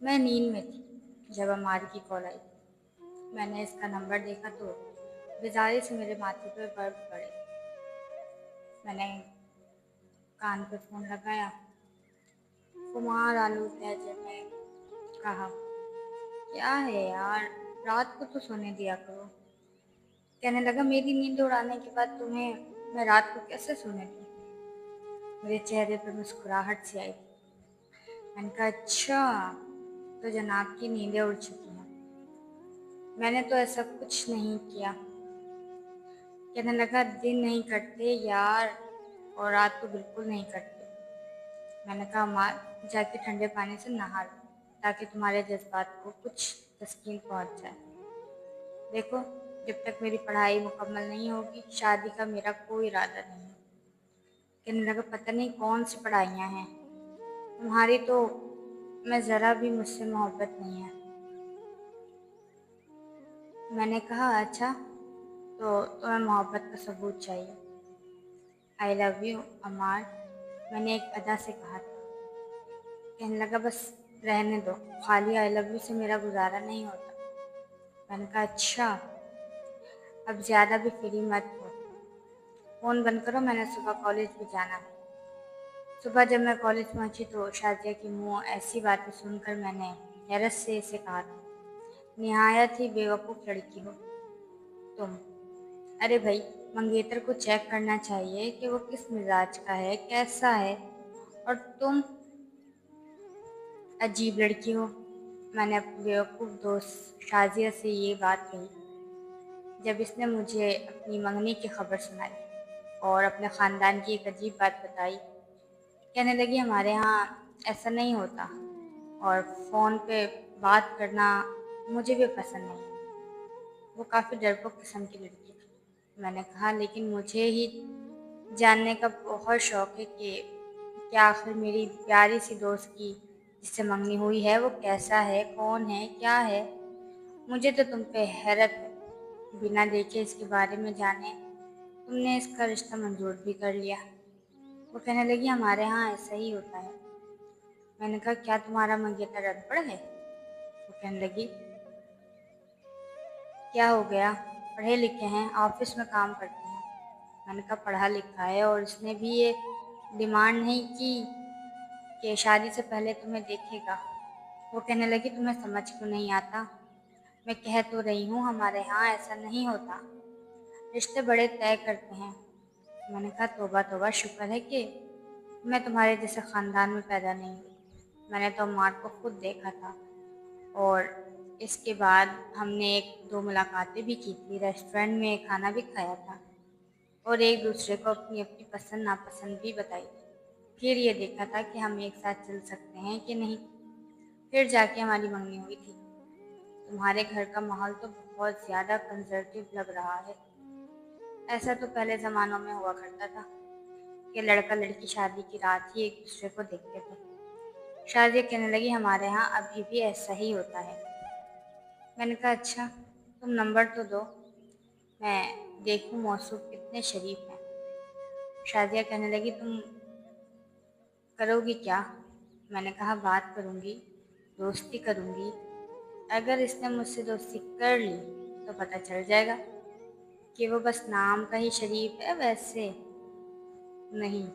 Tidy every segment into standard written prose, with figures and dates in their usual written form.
मैं नींद में थी जब अमार की कॉल आई। मैंने इसका नंबर देखा तो बेजारी से मेरे माथे पर बर्फ पड़े। मैंने कान पे फ़ोन लगाया। कुमार आलू लहजे में कहा, क्या है यार, रात को तो सोने दिया करो। कहने लगा, मेरी नींद उड़ाने के बाद तुम्हें मैं रात को कैसे सोने दूँ। मेरे चेहरे पर मुस्कुराहट सी आई थी। मैंने कहा, अच्छा तो जनाब की नींदें उड़ चुकी हैं। मैंने तो ऐसा कुछ नहीं किया। कहने लगा, दिन नहीं कटते यार, और रात तो बिल्कुल नहीं कटते। मैंने कहा, माँ जाके ठंडे पानी से नहा लो ताकि तुम्हारे जज्बात को कुछ तस्कीन पहुंच जाए। देखो, जब तक मेरी पढ़ाई मुकम्मल नहीं होगी शादी का मेरा कोई इरादा नहीं है। कहने लगा, पता नहीं कौन सी पढ़ाइयाँ हैं तुम्हारी, तो मैं ज़रा भी मुझसे मोहब्बत नहीं है। मैंने कहा, अच्छा तो तुम्हें मोहब्बत का सबूत चाहिए। आई लव यू अमार, मैंने एक अदा से कहा था। कहने लगा, बस रहने दो, खाली आई लव यू से मेरा गुजारा नहीं होता। मैंने कहा, अच्छा अब ज़्यादा भी फ्री मत हो, फ़ोन बंद करो, मैंने सुबह कॉलेज भी जाना है। सुबह जब मैं कॉलेज पहुंची तो शाजिया की मुँह ऐसी बातें सुनकर मैंने हैरत से इसे कहा था, निहायत ही बेवकूफ़ लड़की हो तुम। अरे भाई, मंगेतर को चेक करना चाहिए कि वो किस मिजाज का है, कैसा है, और तुम अजीब लड़की हो। मैंने अपनी बेवकूफ़ दोस्त शाजिया से ये बात कही जब इसने मुझे अपनी मंगनी की खबर सुनाई और अपने ख़ानदान की एक अजीब बात बताई। कहने लगी, हमारे यहाँ ऐसा नहीं होता, और फ़ोन पे बात करना मुझे भी पसंद नहीं है। वो काफ़ी डरपोक किस्म की लड़की थी। मैंने कहा, लेकिन मुझे ही जानने का बहुत शौक़ है कि क्या आखिर मेरी प्यारी सी दोस्त की जिससे मंगनी हुई है वो कैसा है, कौन है, क्या है। मुझे तो तुम पे हैरत है, बिना देखे इसके बारे में जाने तुमने इसका रिश्ता मंजूर भी कर लिया। वो कहने लगी, हमारे यहाँ ऐसा ही होता है। मैंने कहा, क्या तुम्हारा मंगेतर अनपढ़ है। वो कहने लगी, क्या हो गया, पढ़े लिखे हैं, ऑफिस में काम करते हैं। मैंने कहा, पढ़ा लिखा है, और इसने भी ये डिमांड नहीं की कि शादी से पहले तुम्हें देखेगा। वो कहने लगी, तुम्हें समझ क्यों नहीं आता, मैं कह तो रही हूँ हमारे यहाँ ऐसा नहीं होता, रिश्ते बड़े तय करते हैं। मैंने कहा, तौबा तौबा, शुक्र है कि मैं तुम्हारे जैसे ख़ानदान में पैदा नहीं हुई। मैंने तो अम्मार को खुद देखा था, और इसके बाद हमने एक दो मुलाकातें भी की थी, रेस्टोरेंट में खाना भी खाया था, और एक दूसरे को अपनी अपनी पसंद नापसंद भी बताई थी। फिर ये देखा था कि हम एक साथ चल सकते हैं कि नहीं। फिर जाके हमारी मंगनी हुई थी। तुम्हारे घर का माहौल तो बहुत ज़्यादा कंजर्वेटिव लग रहा है। ऐसा तो पहले ज़मानों में हुआ करता था कि लड़का लड़की शादी की रात ही एक दूसरे को देखते थे। शादी कहने लगी, हमारे यहाँ अभी भी ऐसा ही होता है। मैंने कहा, अच्छा तुम नंबर तो दो, मैं देखूं मौसूफ कितने शरीफ हैं। शादिया कहने लगी, तुम करोगी क्या। मैंने कहा, बात करूंगी, दोस्ती करूंगी। अगर इसने मुझसे दोस्ती कर ली तो पता चल जाएगा कि वो बस नाम का ही शरीफ है, वैसे नहीं।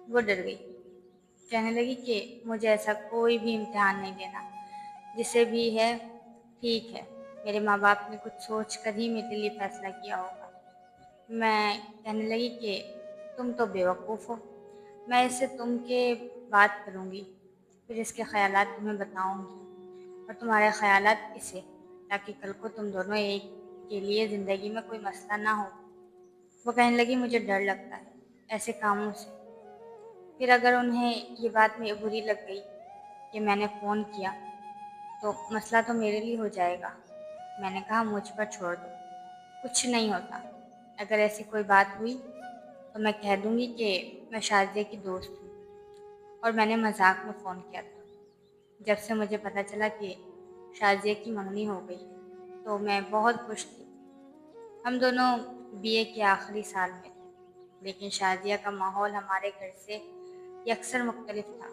वो डर गई। कहने लगी कि मुझे ऐसा कोई भी इम्तिहान नहीं देना, जिसे भी है ठीक है, मेरे माँ बाप ने कुछ सोच कर ही मेरे लिए फैसला किया होगा। मैं कहने लगी कि तुम तो बेवकूफ़ हो, मैं इससे तुम के बात करूँगी, फिर इसके ख़यालात तुम्हें बताऊँगी, और तुम्हारे ख़यालात इसे, ताकि कल को तुम दोनों एक के लिए ज़िंदगी में कोई मसला ना हो। वो कहने लगी, मुझे डर लगता है ऐसे कामों से। फिर अगर उन्हें ये बात में बुरी लग गई कि मैंने फ़ोन किया तो मसला तो मेरे लिए हो जाएगा। मैंने कहा, मुझ पर छोड़ दो, कुछ नहीं होता। अगर ऐसी कोई बात हुई तो मैं कह दूंगी कि मैं शाजिया की दोस्त हूँ और मैंने मजाक में फ़ोन किया था। जब से मुझे पता चला कि शाजिया की मंगनी हो गई है तो मैं बहुत खुश थी। हम दोनों बीए के आखिरी साल में थे, लेकिन शाजिया का माहौल हमारे घर से यकसर मुख्तलिफ था।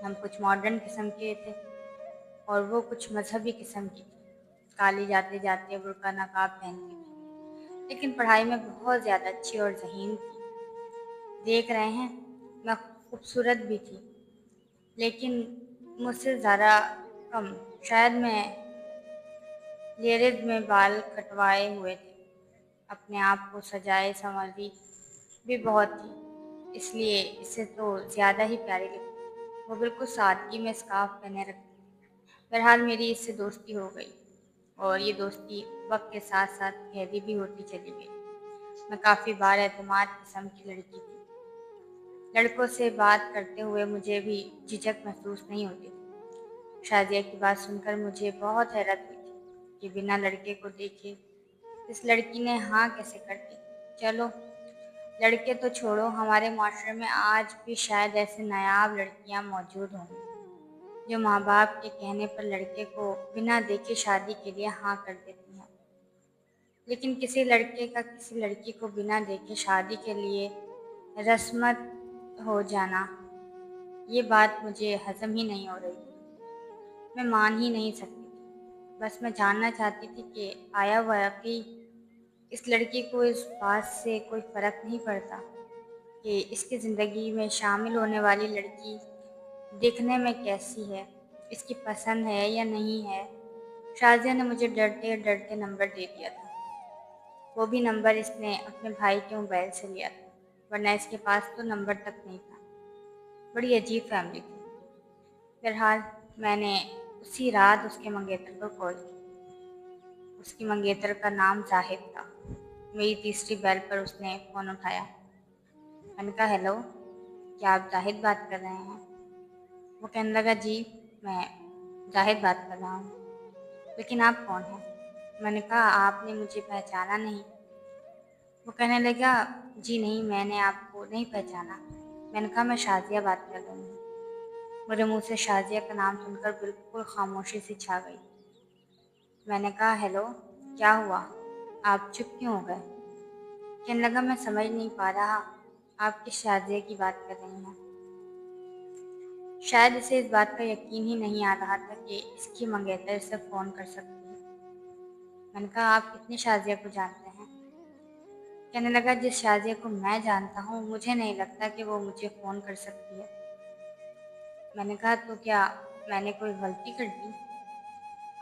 हम कुछ मॉडर्न किस्म के थे और वो कुछ मजहबी किस्म की थी। कॉलेज जाते जाते बुर्का नकाब पहनती थी, लेकिन पढ़ाई में बहुत ज़्यादा अच्छी और ज़हीन थी। देख रहे हैं, मैं खूबसूरत भी थी, लेकिन मुझसे ज़्यादा कम। शायद मैं लेरिद में बाल कटवाए हुए थे। अपने आप को सजाए संवारी भी बहुत थी, इसलिए इससे तो ज़्यादा ही प्यारी लगती। वो बिल्कुल सादगी में स्कार्फ पहने रखती। बहरहाल मेरी इससे दोस्ती हो गई और ये दोस्ती वक्त के साथ साथ गहरी भी होती चली गई। मैं काफ़ी बार एतमाद किस्म की लड़की थी। लड़कों से बात करते हुए मुझे भी झिझक महसूस नहीं होती थी। शादिया की बात सुनकर मुझे बहुत हैरत हुई थी कि बिना लड़के को देखे इस लड़की ने हाँ कैसे कर दी। चलो लड़के तो छोड़ो, हमारे माशरे में आज भी शायद ऐसे नायाब लड़कियां मौजूद होंगी जो माँ बाप के कहने पर लड़के को बिना देखे शादी के लिए हाँ कर देती हैं। लेकिन किसी लड़के का किसी लड़की को बिना देखे शादी के लिए रस्मत हो जाना, ये बात मुझे हजम ही नहीं हो रही थी। मैं मान ही नहीं सकती थी। बस मैं जानना चाहती थी कि आया वाकई इस लड़की को इस बात से कोई फ़र्क नहीं पड़ता कि इसकी ज़िंदगी में शामिल होने वाली लड़की दिखने में कैसी है, इसकी पसंद है या नहीं है। शाज़िया ने मुझे डरते डरते नंबर दे दिया था। वो भी नंबर इसने अपने भाई के मोबाइल से लिया था, वरना इसके पास तो नंबर तक नहीं था। बड़ी अजीब फैमिली थी। बहरहाल मैंने उसी रात उसके मंगेतर को कॉल की। उसकी मंगेतर का नाम जाहिद था। मेरी तीसरी बेल पर उसने फ़ोन उठाया। मैंने कहा हेलो, क्या आप जाहिद बात कर रहे हैं? वो कहने लगा जी, मैं जाहिद बात कर रहा हूँ। लेकिन आप कौन हैं? मैंने कहा आपने मुझे पहचाना नहीं। वो कहने लगा जी नहीं, मैंने आपको नहीं पहचाना। मैंने कहा मैं शाज़िया बात कर रही हूँ। मेरे मुंह से शाज़िया का नाम सुनकर बिल्कुल खामोशी सी छा गई। मैंने कहा हेलो, क्या हुआ, आप चुप क्यों हो गए? कहने लगा मैं समझ नहीं पा रहा आप किस शाज़िया की बात कर रही हैं। शायद इसे इस बात का यकीन ही नहीं आ रहा था कि इसकी मंगेतर इसे फ़ोन कर सकती है। मैंने कहा आप कितनी शाज़िया को जानते हैं? कहने लगा जिस शाज़िया को मैं जानता हूँ मुझे नहीं लगता कि वो मुझे फ़ोन कर सकती है। मैंने कहा तो क्या मैंने कोई गलती कर दी?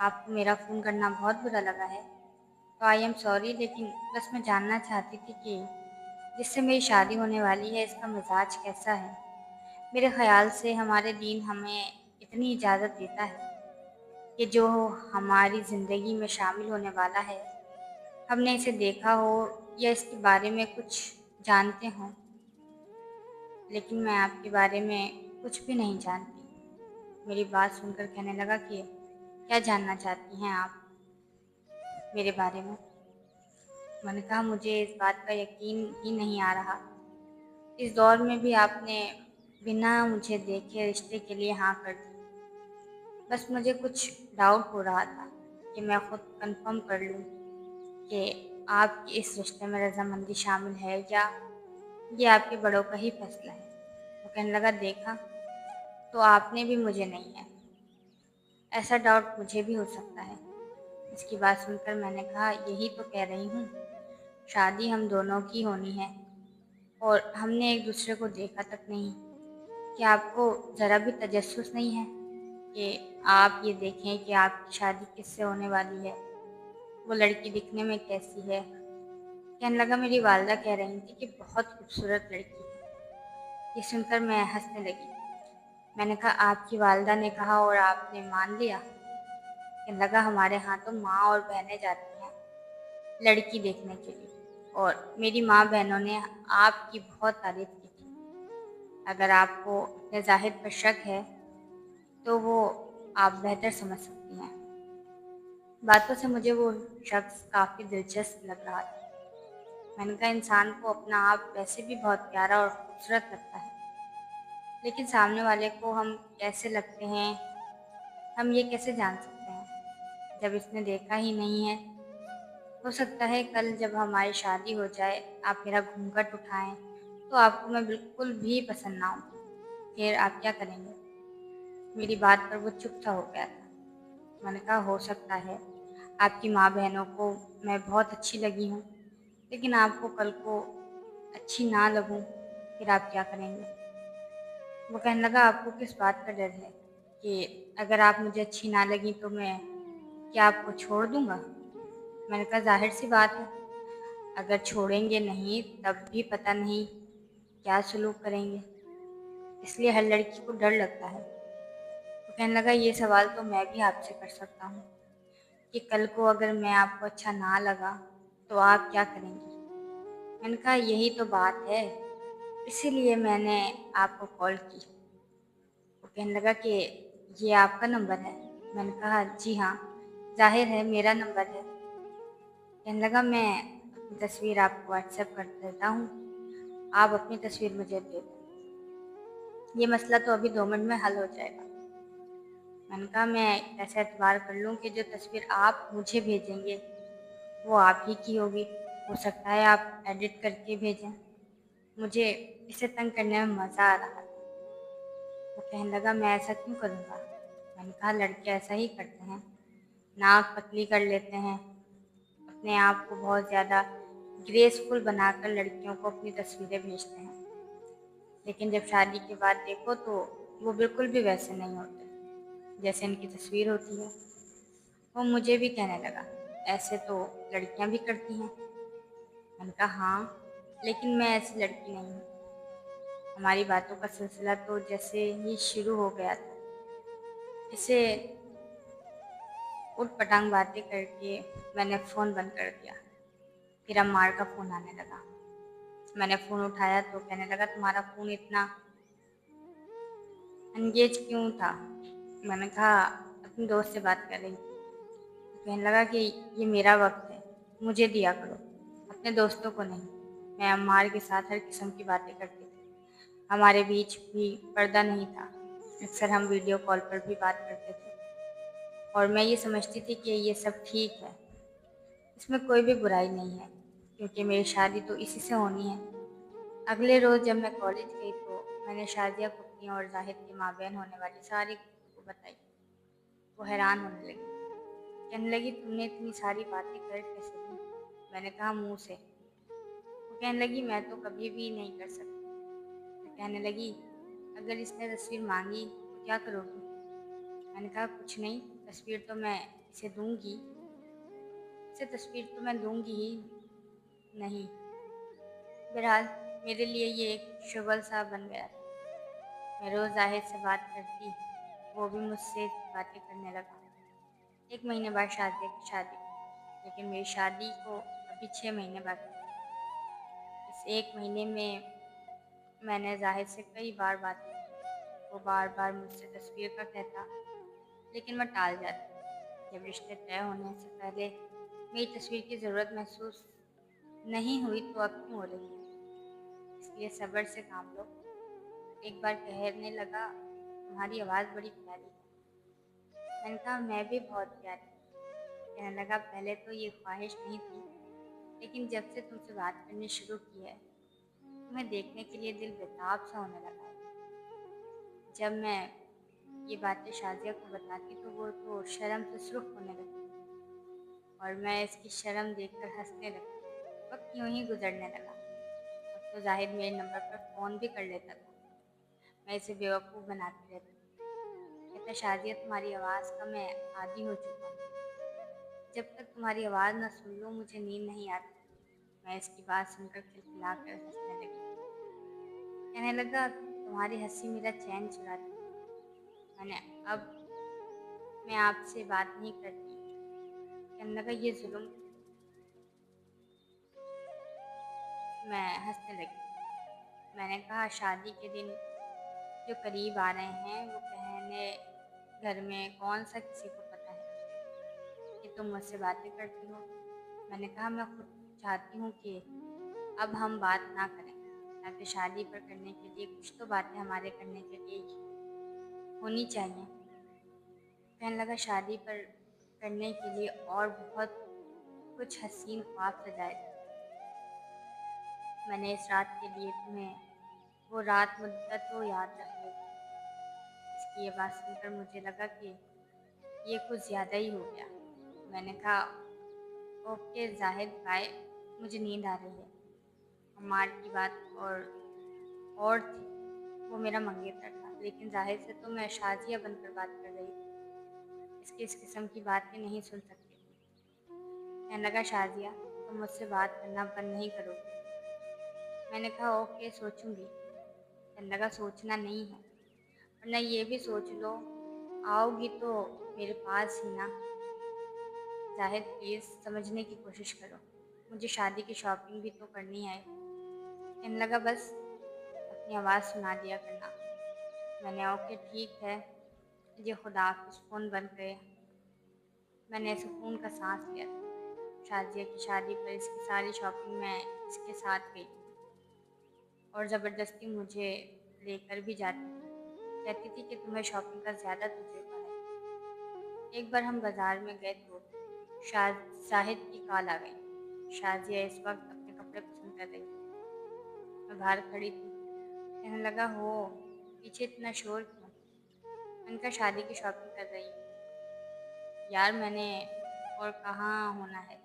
आपको मेरा फ़ोन करना बहुत बुरा लगा है? तो आई एम सॉरी, लेकिन बस मैं जानना चाहती थी कि जिससे मेरी शादी होने वाली है इसका मिजाज कैसा है। मेरे ख़्याल से हमारे दीन हमें इतनी इजाज़त देता है कि जो हमारी ज़िंदगी में शामिल होने वाला है, हमने इसे देखा हो या इसके बारे में कुछ जानते हों। लेकिन मैं आपके बारे में कुछ भी नहीं जानती। मेरी बात सुनकर कहने लगा कि क्या जानना चाहती हैं आप मेरे बारे में? मैंने कहा मुझे इस बात का यकीन ही नहीं आ रहा। इस दौर में भी आपने बिना मुझे देखे रिश्ते के लिए हाँ कर दी। बस मुझे कुछ डाउट हो रहा था कि मैं खुद कंफर्म कर लूँ कि आपकी इस रिश्ते में रजामंदी शामिल है या ये आपके बड़ों का ही फैसला है। वो कहने लगा देखा, तो आपने भी मुझे नहीं है। ऐसा डाउट मुझे भी हो सकता है। इसकी बात सुनकर मैंने कहा यही तो कह रही हूँ, शादी हम दोनों की होनी है और हमने एक दूसरे को देखा तक नहीं। क्या आपको ज़रा भी तजस्सुस नहीं है कि आप ये देखें कि आपकी शादी किससे होने वाली है, वो लड़की दिखने में कैसी है? कहने लगा मेरी वालदा कह रही थी कि बहुत खूबसूरत लड़की है। ये सुनकर मैं हंसने लगी। मैंने कहा आपकी वालदा ने कहा और आपने मान लिया? कहने लगा हमारे यहाँ तो माँ और बहनें जाती हैं लड़की देखने के लिए, और मेरी माँ बहनों ने आपकी बहुत तारीफ की थी। अगर आपको अपने जाहिद पर शक है तो वो आप बेहतर समझ सकती हैं। बातों से मुझे वो शख्स काफ़ी दिलचस्प लग रहा था। मैंने कहा इंसान को अपना आप वैसे भी बहुत प्यारा और खूबसूरत लगता है, लेकिन सामने वाले को हम कैसे लगते हैं हम ये कैसे जान सकते हैं जब इसने देखा ही नहीं है। हो सकता है कल जब हमारी शादी हो जाए आप मेरा घूंघट उठाएं तो आपको मैं बिल्कुल भी पसंद ना आऊँ। फिर आप क्या करेंगे? मेरी बात पर वो चुप सा हो गया था। मैंने कहा हो सकता है आपकी माँ बहनों को मैं बहुत अच्छी लगी हूँ, लेकिन आपको कल को अच्छी ना लगूँ, फिर आप क्या करेंगे? वो कहने लगा आपको किस बात का डर है कि अगर आप मुझे अच्छी ना लगी तो मैं क्या आपको छोड़ दूँगा? मैंने कहा ज़ाहिर सी बात है, अगर छोड़ेंगे नहीं तब भी पता नहीं क्या सलूक करेंगे, इसलिए हर लड़की को डर लगता है। वो कहने लगा ये सवाल तो मैं भी आपसे कर सकता हूँ कि कल को अगर मैं आपको अच्छा ना लगा तो आप क्या करेंगी? मैंने कहा यही तो बात है, इसीलिए मैंने आपको कॉल की। वो कहने लगा कि ये आपका नंबर है? मैंने कहा जी हाँ, जाहिर है मेरा नंबर है। कहने लगा मैं अपनी तस्वीर आपको व्हाट्सएप कर देता हूँ, आप अपनी तस्वीर मुझे दे दें, ये मसला तो अभी 2 मिनट में हल हो जाएगा। मैंने कहा मैं कैसे एतबार कर लूँ कि जो तस्वीर आप मुझे भेजेंगे वो आप ही की होगी, हो सकता है आप एडिट करके भेजें, मुझे इसे तंग करने में मज़ा आ रहा था। वो कहने लगा मैं ऐसा क्यों करूँगा? मैंने कहा लड़के ऐसा ही करते हैं, नाक पतली कर लेते हैं, अपने आप को बहुत ज़्यादा ग्रेसफुल बनाकर लड़कियों को अपनी तस्वीरें भेजते हैं, लेकिन जब शादी के बाद देखो तो वो बिल्कुल भी वैसे नहीं होते जैसे इनकी तस्वीर होती है। वो मुझे भी कहने लगा ऐसे तो लड़कियां भी करती हैं। मैंने कहा हाँ, लेकिन मैं ऐसी लड़की नहीं हूँ। हमारी बातों का सिलसिला तो जैसे ही शुरू हो गया था, इसे उठ पटांग बातें करके मैंने फ़ोन बंद कर दिया। फिर अम्मार का फ़ोन आने लगा। मैंने फ़ोन उठाया तो कहने लगा तुम्हारा फ़ोन इतना एंगेज क्यों था? मैंने कहा अपनी दोस्त से बात कर रही थी। कहने लगा कि ये मेरा वक्त है, मुझे दिया करो, अपने दोस्तों को नहीं। मैं अम्मार के साथ हर किस्म की बातें करती थी, हमारे बीच भी पर्दा नहीं था, अक्सर हम वीडियो कॉल पर भी बात करते थे और मैं ये समझती थी कि ये सब ठीक है, इसमें कोई भी बुराई नहीं है, क्योंकि मेरी शादी तो इसी से होनी है। अगले रोज़ जब मैं कॉलेज गई तो मैंने शादिया फूफी और जाहिद की माँ बहन होने वाली सारी को बताई। वो हैरान होने लगी, कहने लगी तुमने इतनी सारी बातें कर कैसे ली? मैंने कहा मुंह से। वो कहने लगी मैं तो कभी भी नहीं कर सकती। फिर कहने लगी अगर इसने तस्वीर मांगी तो क्या करोगी? मैंने कहा कुछ नहीं, तस्वीर तो मैं इसे दूंगी, इसे तस्वीर तो मैं दूंगी ही नहीं। बहरहाल मेरे लिए ये एक शुगल सा बन गया था। मैं रोज़ जाहिद से बात करती, वो भी मुझसे बातें करने लगा। 1 महीने बाद शादी की शादी, लेकिन मेरी शादी को अभी 6 महीने बाकी थे। इस 1 महीने में मैंने जाहिद से कई बार बात की। वो बार बार मुझसे तस्वीर का कहता, लेकिन मैं टाल जाती। जब रिश्ते तय होने से पहले मेरी तस्वीर की ज़रूरत महसूस नहीं हुई तो अब क्यों हो रही है? इसलिए सब्र से काम लो। एक बार कहने लगा तुम्हारी आवाज़ बड़ी प्यारी है। मैंने कहा मैं भी बहुत प्यारी हूँ। कहने लगा पहले तो ये ख्वाहिश नहीं थी, लेकिन जब से तुमसे बात करनी शुरू की है तुम्हें देखने के लिए दिल बेताब सा होने लगा है। जब मैं ये बातें शाजिया को बताती तो वो तो शर्म से सुर्ख होने लगती और मैं इसकी शर्म देखकर हंसने लगती। वक्त यूं ही गुजरने लगा। अब तो जाहिद मेरे नंबर पर फ़ोन भी कर लेता था। मैं इसे बेवकूफ़ बनाती रहती। कहता शाजिया तुम्हारी आवाज़ का मैं आदी हो चुका हूँ, जब तक तुम्हारी आवाज़ न सुन लूँ मुझे नींद नहीं आती। मैं इसकी बात सुनकर खिलखिलाकर हंसने लगी। कहने लगा तुम्हारी हंसी मेरा चैन चुराती है। मैंने अब मैं आपसे बात नहीं करती। कहने लगा ये जुल्म। मैं हंसने लगी। मैंने कहा शादी के दिन जो करीब आ रहे हैं वो कहने घर में कौन सा किसी को पता है कि तुम मुझसे बातें करती हो? मैंने कहा मैं खुद चाहती हूँ कि अब हम बात ना करें, ताकि शादी पर करने के लिए कुछ तो बातें हमारे करने के लिए होनी चाहिए। कहने लगा शादी पर करने के लिए और बहुत कुछ हसीन ख्वाब सजाए थे। मैंने इस रात के लिए तुम्हें वो रात मुद्दत तो याद रख ली। इसकी ये बात सुनकर मुझे लगा कि ये कुछ ज़्यादा ही हो गया। मैंने कहा, ओके जाहिद भाई, मुझे नींद आ रही है। अम्मार की बात और थी, वो मेरा मंगेतर था, लेकिन जाहिर से तो मैं शाजिया बनकर बात कर रही थी। इसकी इस किस्म की बातें नहीं सुन सकती थी। कहने लगा, शाजिया तुम मुझसे बात करना बंद नहीं करोगी? मैंने कहा, ओके सोचूंगी। कहने लगा, सोचना नहीं है, वरना ये भी सोच लो, आओगी तो मेरे पास ही ना। जाहिद प्लीज़ समझने की कोशिश करो, मुझे शादी की शॉपिंग भी तो करनी है। कहने लगा, बस अपनी आवाज़ सुना दिया करना। मैंने ओके ठीक है जी खुदा हाफिज़, फ़ोन बंद करे। मैंने सुकून का सांस लिया था। शाजिया की शादी पर इसकी सारी शॉपिंग मैं इसके साथ गई और ज़बरदस्ती मुझे लेकर भी जाती थी। कहती थी कि तुम्हें शॉपिंग का ज़्यादा तजुर्बा है। एक बार हम बाज़ार में गए तो शाहिद की कॉल आ गई। शाजिया इस वक्त अपने कपड़े पसंद कर रही थी। मैं बाहर खड़ी थी। कहने लगा, हो पीछे इतना शोर क्यों? मैंने कहा, शादी की शॉपिंग कर रही हूँ यार, मैंने और कहाँ होना है।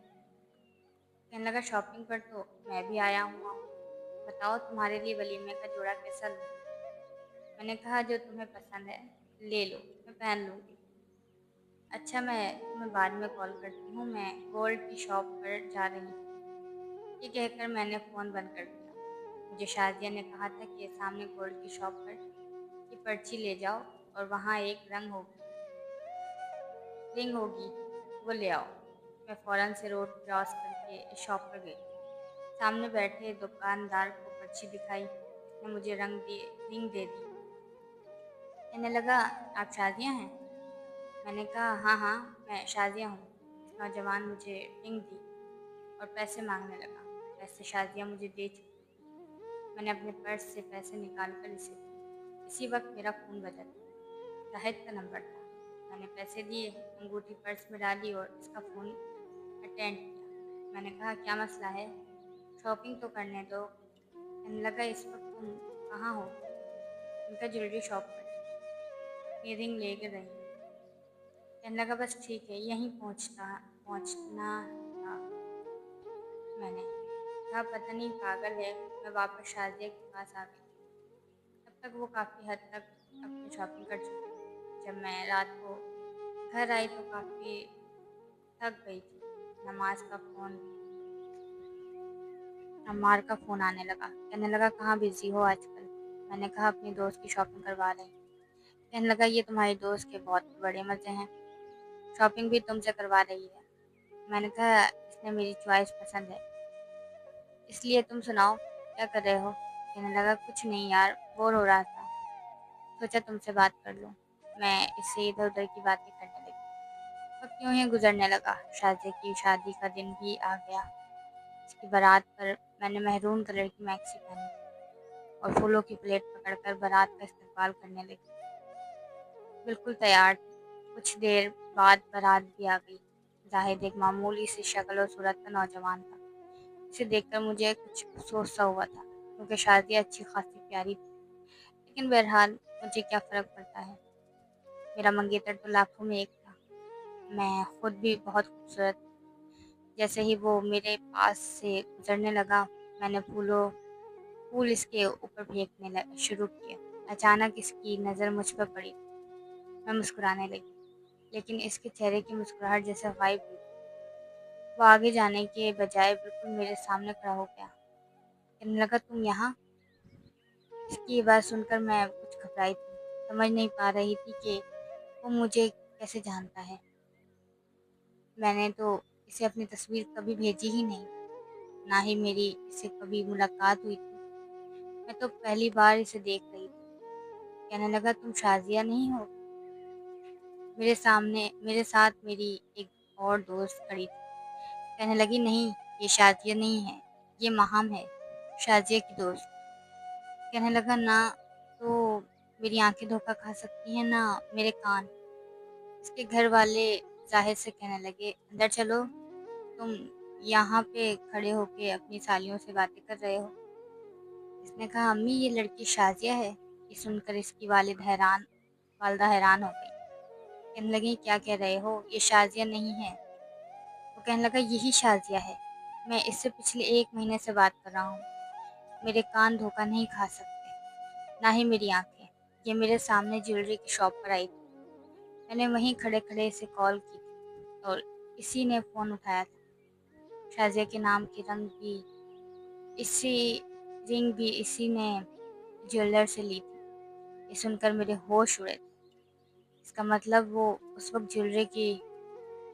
कहने लगा, शॉपिंग पर तो मैं भी आया हुआ हूँ, बताओ तुम्हारे लिए वलीमे का जोड़ा कैसा लूँ? मैंने कहा, जो तुम्हें पसंद है ले लो, मैं पहन लूँगी। अच्छा, मैं तुम्हें बाद में कॉल करती हूँ, मैं गोल्ड की शॉप पर जा रही हूँ। ये कहकर मैंने फ़ोन बंद कर दिया। मुझे शाजिया ने कहा था कि सामने गोल्ड की शॉप पर ये पर्ची ले जाओ और वहाँ एक रिंग होगी, वो ले आओ। मैं फ़ौरन से रोड क्रॉस करके इस शॉप पर गई। सामने बैठे दुकानदार को पर्ची दिखाई। उसने मुझे रिंग दे दी। कहने लगा, आप शाजिया हैं? मैंने कहा, हाँ हाँ, मैं शाजिया हूँ। इस नौजवान मुझे रिंग दी और पैसे मांगने लगा। पैसे शाजिया मुझे दे चुकी। मैंने अपने पर्स से पैसे निकाल कर इसे दिए। इसी वक्त मेरा फ़ोन बजा था। शाहिद का नंबर था। मैंने पैसे दिए, अंगूठी पर्स में डाली और इसका फ़ोन अटेंड किया। मैंने कहा, क्या मसला है? शॉपिंग तो करने दो। कहने लगा, इस वक्त तुम कहाँ हो? उनका ज्वेलरी शॉप पर ये रिंग ले कर रही हूँ। कहने लगा, बस ठीक है, यहीं पहुँचना था। मैंने कहा, पता नहीं पागल है। मैं वापस शाजिया के पास आ गई। तब तक वो काफ़ी हद तक अपनी शॉपिंग कर चुकी थी। जब मैं रात को घर आई तो काफ़ी थक गई थी। नमाज का फ़ोन अम्मार का फ़ोन आने लगा। कहने लगा, कहाँ बिज़ी हो आजकल? मैंने कहा, अपनी दोस्त की शॉपिंग करवा रही हूँ। कहने लगा, ये तुम्हारी दोस्त के बहुत बड़े मज़े हैं, शॉपिंग भी तुमसे करवा रही है। मैंने कहा, इसने मेरी चॉइस पसंद है, इसलिए तुम सुनाओ क्या कर रहे हो? कहने लगा, कुछ नहीं यार, बोर हो रहा था, सोचा तुमसे बात कर लूँ। मैं इससे इधर उधर की बातें करने लगी। वक्त यूं ही गुजरने लगा। शादी की शादी का दिन भी आ गया। इसकी बारात पर मैंने महरून कलर की मैक्सी पहनी और फूलों की प्लेट पकड़कर बारात का इस्तकबाल करने लगी। बिल्कुल तैयार थी। कुछ देर बाद बारात भी आ गई। जाहिद एक मामूली सी शक्ल और सूरत का नौजवान था। इसे देखकर मुझे कुछ अफसोस सा हुआ था, क्योंकि शादी अच्छी खासी प्यारी थी। लेकिन बहरहाल मुझे क्या फ़र्क पड़ता है, मेरा मंगेतर तो लाखों में एक था। मैं खुद भी बहुत खूबसूरत थी। जैसे ही वो मेरे पास से गुजरने लगा, मैंने फूल इसके ऊपर शुरू किए। अचानक इसकी नज़र मुझ पर पड़ी। मैं मुस्कुराने लगी, लेकिन इसके चेहरे की मुस्कुराहट जैसे गायब हुई। वो आगे जाने के बजाय बिल्कुल मेरे सामने खड़ा हो गया। कहने लगा, तुम यहाँ? इसकी ये बात सुनकर मैं कुछ घबराई थी। समझ नहीं पा रही थी कि वो मुझे कैसे जानता है। मैंने तो इसे अपनी तस्वीर कभी भेजी ही नहीं, ना ही मेरी इससे कभी मुलाकात हुई थी। मैं तो पहली बार इसे देख रही थी। कहने लगा, तुम शाजिया नहीं हो? मेरे साथ मेरी एक और दोस्त खड़ी थी। कहने लगी, नहीं, ये शाजिया नहीं है, ये माहम है, शाजिया की दोस्त। कहने लगा, ना तो मेरी आंखें धोखा खा सकती हैं, ना मेरे कान। इसके घर वाले जाहिर से कहने लगे, अंदर चलो, तुम यहाँ पे खड़े होके अपनी सालियों से बातें कर रहे हो। इसने कहा, अम्मी ये लड़की शाजिया है। ये सुनकर इसकी वालिद हैरान والدہ حیران ہو گئی، کہنے لگی کیا کہہ رہے ہو، یہ شازیہ نہیں ہے۔ وہ کہنے لگا یہی شازیہ ہے، میں اس سے پچھلے 1 مہینے سے بات کر رہا ہوں۔ میرے کان دھوکہ نہیں کھا سکتے، نہ ہی میری آنکھیں۔ یہ میرے سامنے جیولری کی شاپ پر آئی تھی، میں نے وہیں کھڑے کھڑے اسے کال کی تھی اور اسی نے فون اٹھایا تھا۔ شازیہ کے نام کی رنگ بھی اسی نے جیولر سے لی تھی۔ یہ سن کر میرے ہوش اڑے تھے۔ اس کا مطلب وہ اس وقت جیولری کی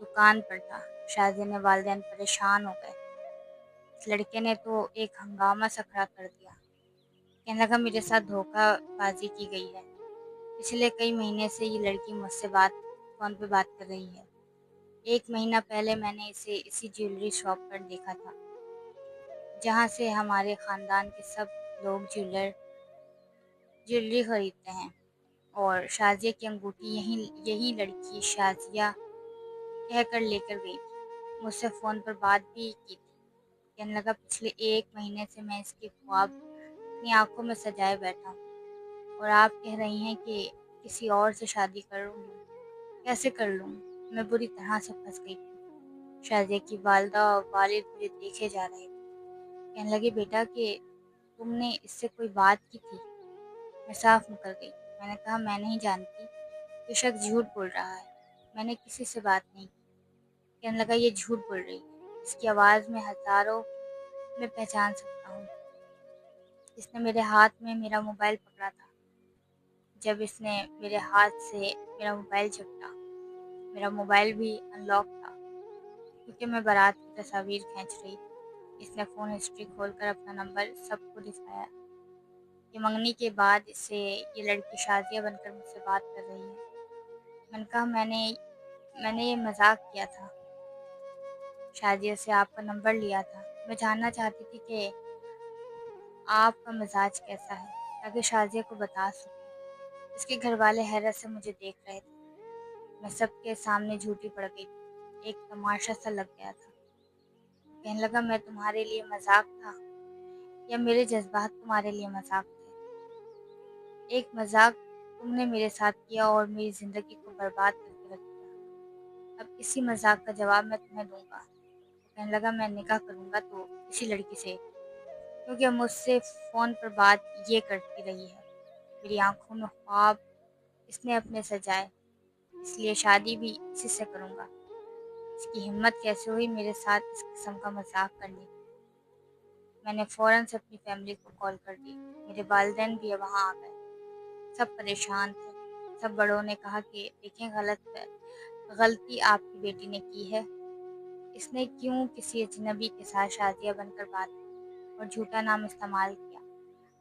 دکان پر تھا۔ شازیہ نے والدین پریشان ہو گئے، اس لڑکے نے تو ایک ہنگامہ سا کھڑا کر دیا۔ کہنے لگا میرے ساتھ دھوکہ بازی کی گئی ہے، پچھلے کئی مہینے سے یہ لڑکی مجھ سے فون پہ بات کر رہی ہے۔ 1 مہینہ پہلے میں نے اسے اسی جیولری شاپ پر دیکھا تھا جہاں سے ہمارے خاندان کے سب لوگ جیولری خریدتے ہیں، اور شازیہ کی انگوٹھی یہی لڑکی شازیہ کہہ کر لے کر گئی تھی۔ مجھ سے فون پر بات بھی کی تھی۔ کہنے لگا پچھلے 1 مہینے سے میں اس کے خواب اپنی آنکھوں میں سجائے بیٹھا ہوں، اور آپ کہہ رہی ہیں کہ کسی اور سے شادی کر لوں۔ کیسے کر لوں؟ میں بری طرح سے پھنس گئی تھی۔ شازیہ کی والدہ اور والد مجھے دیکھے جا رہے تھے۔ کہنے لگے بیٹا کہ تم نے اس سے کوئی بات کی تھی؟ میں صاف مکر گئی۔ میں نے کہا میں نہیں جانتی، یہ شخص جھوٹ بول رہا ہے، میں نے کسی سے بات نہیں کی۔ کہنے لگا یہ جھوٹ بول رہی ہے، اس کی آواز میں ہزاروں میں پہچان سکتا ہوں۔ اس نے میرے ہاتھ میں میرا موبائل پکڑا تھا۔ جب اس نے میرے ہاتھ سے میرا موبائل جھپٹا، میرا موبائل بھی ان لاک تھا کیونکہ میں بارات کی تصاویر کھینچ رہی تھی۔ اس نے فون ہسٹری کھول کر اپنا نمبر سب کو دکھایا۔ یہ منگنی کے بعد اسے یہ لڑکی شازیہ بن کر مجھ سے بات کر رہی ہے۔ میں نے کہا میں نے یہ مذاق کیا تھا، شازیہ سے آپ کا نمبر لیا تھا۔ میں جاننا چاہتی تھی کہ آپ کا مزاج کیسا ہے تاکہ شازیہ کو بتا سکوں۔ اس کے گھر والے حیرت سے مجھے دیکھ رہے تھے۔ میں سب کے سامنے جھوٹی پڑ گئی تھی، ایک تماشا سا لگ گیا تھا۔ کہنے لگا میں تمہارے لیے مذاق تھا یا میرے جذبات تمہارے لیے مذاق تھے؟ ایک مذاق تم نے میرے ساتھ کیا اور میری زندگی کو برباد کر کے رکھ دیا۔ اب اسی مذاق کا جواب میں تمہیں دوں گا۔ کہنے لگا میں نکاح کروں گا تو اسی لڑکی سے، کیونکہ مجھ سے فون پر بات یہ کرتی رہی ہے۔ میری آنکھوں میں خواب اس نے اپنے سجائے، اس لیے شادی بھی اسی سے کروں گا۔ اس کی ہمت کیسے ہوئی میرے ساتھ اس قسم کا مذاق کرنے کی؟ میں نے فوراً سے اپنی فیملی کو کال کر دی۔ میرے والدین بھی وہاں آ گئے، سب پریشان تھے۔ سب بڑوں نے کہا کہ دیکھیں غلطی آپ کی بیٹی نے کی ہے، اس نے کیوں کسی اجنبی کے ساتھ شازیہ بن کر بات کی اور جھوٹا نام استعمال کیا؟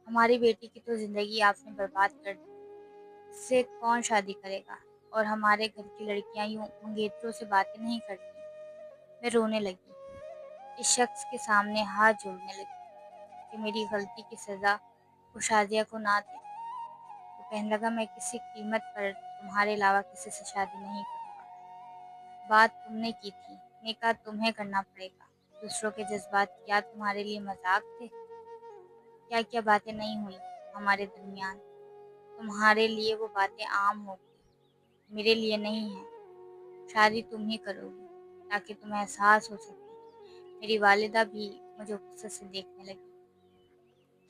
ہماری بیٹی کی تو زندگی آپ نے برباد کر دی، اس سے کون شادی کرے گا؟ اور ہمارے گھر کی لڑکیاں یوں منگیتروں سے باتیں نہیں کرتی۔ میں رونے لگی، اس شخص کے سامنے ہاتھ جوڑنے لگی کہ میری غلطی کی سزا وہ شازیہ کو نہ دے۔ وہ کہنے لگا میں کسی قیمت پر تمہارے علاوہ کسی سے شادی نہیں کروں گا۔ بات تم نے کی تھی، نکاح تمہیں کرنا پڑے گا۔ دوسروں کے جذبات کیا تمہارے لیے مذاق تھے؟ کیا کیا باتیں نہیں ہوئی ہمارے درمیان؟ تمہارے لیے وہ باتیں عام ہو گئی، میرے لیے نہیں ہیں۔ شادی تم ہی کرو گی تاکہ تمہیں احساس ہو سکے۔ میری والدہ بھی مجھے غصے سے دیکھنے لگی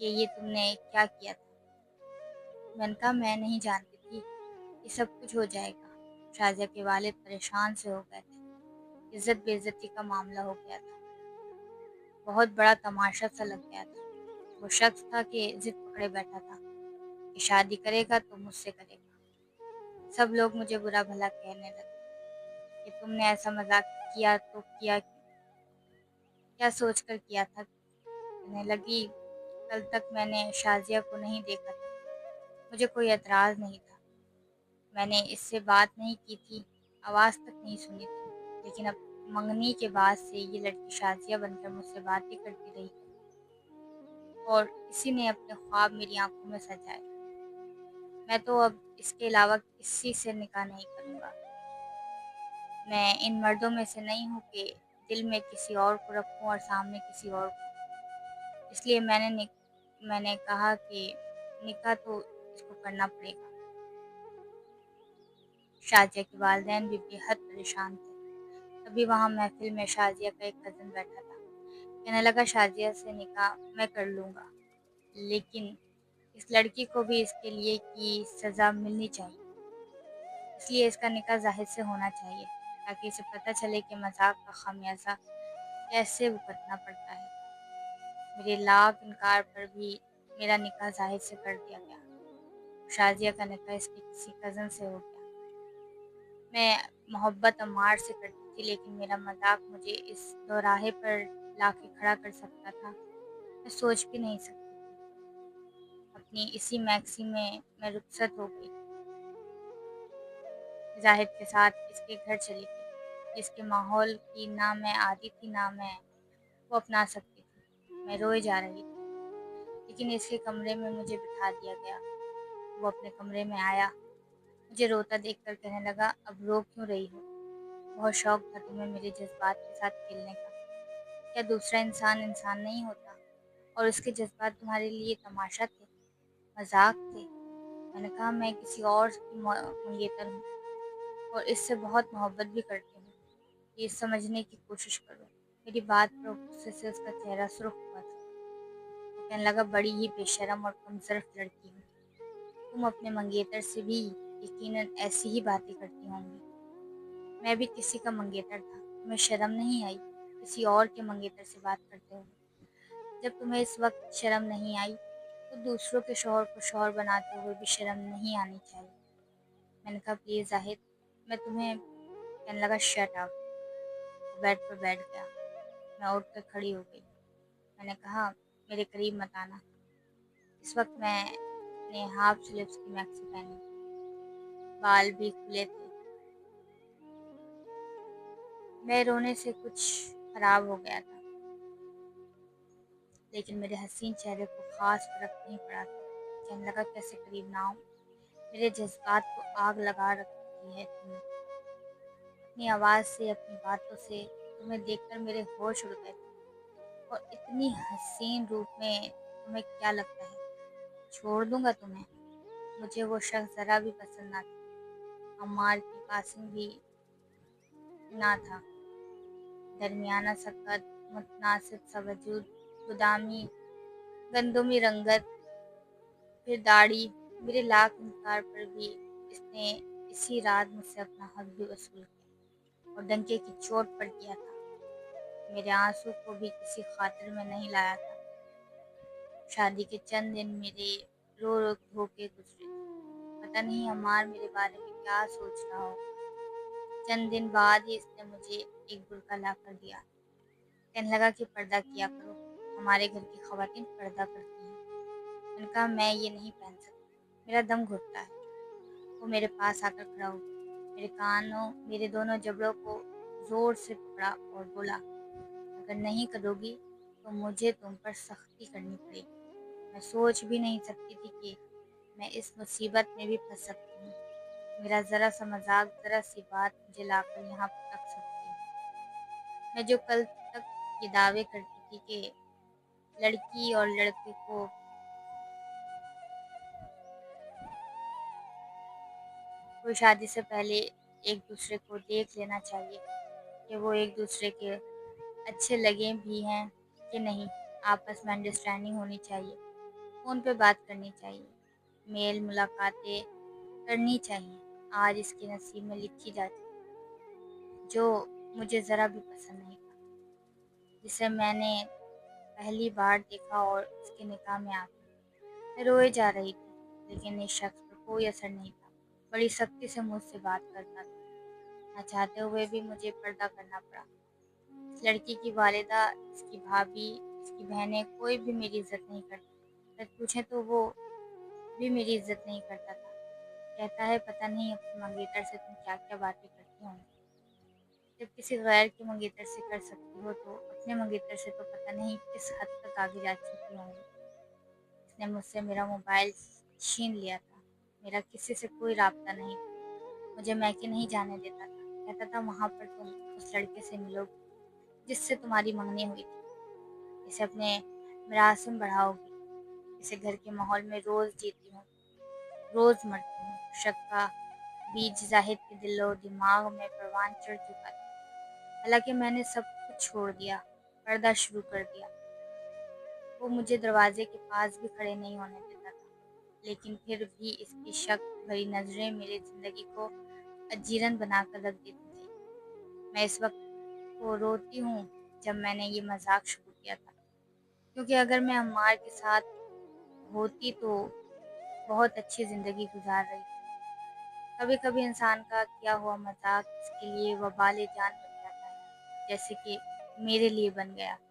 کہ یہ تم نے کیا کیا تھا۔ میں نے کہا میں نہیں جانتی تھی یہ سب کچھ ہو جائے گا۔ شازیہ کے والد پریشان سے ہو گئے تھے، عزت بے عزتی کا معاملہ ہو گیا تھا، بہت بڑا تماشا سا لگ گیا تھا۔ وہ شخص تھا کہ ضد پکڑے بیٹھا تھا کہ شادی کرے گا تو مجھ سے کرے گا۔ سب لوگ مجھے برا بھلا کہنے لگے کہ تم نے ایسا مذاق کیا تو کیا کیوں؟ کیا سوچ کر کیا تھا؟ کہنے لگی کل تک میں نے شازیہ کو نہیں دیکھا تھا، مجھے کوئی اعتراض نہیں تھا، میں نے اس سے بات نہیں کی تھی، آواز تک نہیں سنی تھی، لیکن اب منگنی کے بعد سے یہ لڑکی شازیہ بن کر مجھ سے باتیں کرتی رہی اور اسی نے اپنے خواب میری آنکھوں میں سجائے۔ میں تو اب اس کے علاوہ کسی سے نکاح نہیں کروں گا۔ میں ان مردوں میں سے نہیں ہوں کہ دل میں کسی اور کو رکھوں اور سامنے کسی اور کو۔ اس لیے میں نے کہا کہ نکاح تو اس کو کرنا پڑے گا۔ शाजिया के वालिदैन भी बेहद परेशान थे। तभी वहाँ महफिल में शाजिया का एक कज़न बैठा था। कहने लगा, शाजिया से निकाह मैं कर लूँगा, लेकिन इस लड़की को भी इसके लिए की सज़ा मिलनी चाहिए। इसलिए इसका निकाह ज़ाहिद से होना चाहिए, ताकि इसे पता चले कि मज़ाक का खामियाजा कैसे भुगतना पड़ता है। मेरे लाख इनकार पर भी मेरा निकाह ज़ाहिद से कर दिया गया। शाजिया का निकाह इसके किसी कज़न से हो गया। मैं मोहब्बत अम्मार से करती थी, लेकिन मेरा मज़ाक मुझे इस दोराहे पर लाके खड़ा कर सकता था, मैं सोच भी नहीं सकती थी। अपनी इसी मैक्सी में मैं रुखसत हो गई, ज़ाहिद के साथ इसके घर चली गई, जिसके माहौल की ना मैं आदी थी ना मैं वो अपना सकती थी। मैं रोए जा रही थी, लेकिन इसके कमरे में मुझे बिठा दिया गया। वो अपने कमरे में आया, मुझे रोता देखकर कहने लगा, अब रो क्यों रही हो? बहुत शौक था तुम्हें मेरे जज्बात के साथ खेलने का। क्या दूसरा इंसान इंसान नहीं होता? और उसके जज्बात तुम्हारे लिए तमाशा थे, मजाक थे? मैंने कहा, मैं किसी और की मंगेतर हूँ और इससे बहुत मोहब्बत भी करती हूँ। ये समझने की कोशिश करो। मेरी बात पर गुस्से से उसका चेहरा सुर्ख हुआ था। वो कहने लगा, बड़ी ही बेशरम और कमजोर लड़की हो। तुम अपने मंगेतर से भी यकीनन ऐसी ही बातें करती होंगी। मैं भी किसी का मंगेतर था, तुम्हें शर्म नहीं आई किसी और के मंगेतर से बात करते हुए? जब तुम्हें इस वक्त शर्म नहीं आई, तो दूसरों के शौहर को शौहर बनाते हुए भी शर्म नहीं आनी चाहिए। मैंने कहा, प्लीज़ जाहिद, मैं तुम्हें। कहने लगा, शट अप। बेड पर बैठ गया। मैं उठ कर खड़ी हो गई। मैंने कहा, मेरे करीब मत आना। इस वक्त मैंने हाफ स्लीव्स की मैक्सी पहनी, बाल भी खुले थे। मैं रोने से कुछ खराब हो गया था, लेकिन मेरे हसीन चेहरे को खास फर्क नहीं पड़ा था। कहने लगा, कैसे करीब ना आऊं? मेरे जज्बात को आग लगा रखी है तुमने। अपनी आवाज़ से, अपनी बातों से तुम्हें देखकर मेरे होश उड़ गए थे। और इतनी हसीन रूप में तुम्हें क्या लगता है छोड़ दूंगा तुम्हें? मुझे वो शख्स ज़रा भी पसंद ना था। अम्मार की पासिंग भी ना था। दरमियाना सा कद, मुतनासिब सा वजूद, गुदामी गंदुमी रंगत, फिर दाढ़ी। मेरे लाख इनकार पर भी इसने इसी रात मुझसे अपना हक भी वसूल किया और डंके की चोट पर किया था। मेरे आंसू को भी किसी खातिर में नहीं लाया था। शादी के चंद दिन मेरे रो रो धोके गुजरे थे। पता नहीं अम्मार मेरे बारे में क्या सोच रहा हो। चंद दिन बाद ही इसने मुझे एक बुर्का ला कर दिया। कहने लगा कि पर्दा किया करो, हमारे घर की खवातीन पर्दा करती हैं। मैंने कहा, मैं ये नहीं पहन सकती, मेरा दम घुटता है। वो मेरे पास आकर खड़ा हो गया, मेरे दोनों जबड़ों को जोर से पकड़ा और बोला, अगर नहीं करोगी तो मुझे तुम पर सख्ती करनी पड़ेगी। मैं सोच भी नहीं सकती थी कि मैं इस मुसीबत में भी फंस सकती हूँ। मेरा ज़रा सा मजाक, ज़रा सी बात मुझे लाकर यहाँ रख सकती है। मैं जो कल तक ये दावे करती थी कि लड़की और लड़के को कोई शादी से पहले एक दूसरे को देख लेना चाहिए कि वो एक दूसरे के अच्छे लगे भी हैं कि नहीं, आपस में अंडरस्टैंडिंग होनी चाहिए, फ़ोन पे बात करनी चाहिए, मेल मुलाकातें करनी चाहिए। आज इसके नसीब में लिखी जा चुकी, जो मुझे ज़रा भी पसंद नहीं था, जिसे मैंने पहली बार देखा और उसके निकाह में आकर मैं रोए जा रही थी, लेकिन इस शख्स पर कोई असर नहीं था। बड़ी सख्ती से मुझसे बात करता था। ना चाहते हुए भी मुझे पर्दा करना पड़ा। इस लड़की की वालिदा, इसकी भाभी, इसकी बहनें, कोई भी मेरी इज्जत नहीं करती। सच पूछे तो वो भी मेरी इज्जत नहीं करता था। कहता है, पता नहीं अपने मंगेतर से तुम क्या क्या बातें करती होंगी। जब किसी गैर के मंगेतर से कर सकती हो, तो अपने मंगेतर से तो पता नहीं किस हद तक आगे जा चुकी होंगी। इसने मुझसे मेरा मोबाइल छीन लिया था। मेरा किसी से कोई राब्ता नहीं था। मुझे मैके नहीं जाने देता था। कहता था, वहाँ पर तुम उस लड़के से मिलोगी जिससे तुम्हारी मंगनी हुई थी। इसे अपने मरासिम बढ़ाओगी। इसे घर के माहौल में रोज़ जीती हूँ, रोज़ मरती हूँ। शक का बीज जाहिद के दिलो दिमाग में परवान चढ़ चुका था। हालांकि मैंने सब कुछ छोड़ दिया, पढ़ना शुरू कर दिया। वो मुझे दरवाजे के पास भी खड़े नहीं होने देता था, लेकिन फिर भी इसकी शक भरी नजरें मेरी जिंदगी को अजीरन बनाकर रख देती थी। मैं इस वक्त को रोती हूँ जब मैंने ये मजाक शुरू किया था, क्योंकि अगर मैं अम्मार के साथ होती तो बहुत अच्छी ज़िंदगी गुजार रही थी। कभी कभी इंसान का किया हुआ मजाक इसके लिए वबाल जान बन जाता है, जैसे कि मेरे लिए बन गया।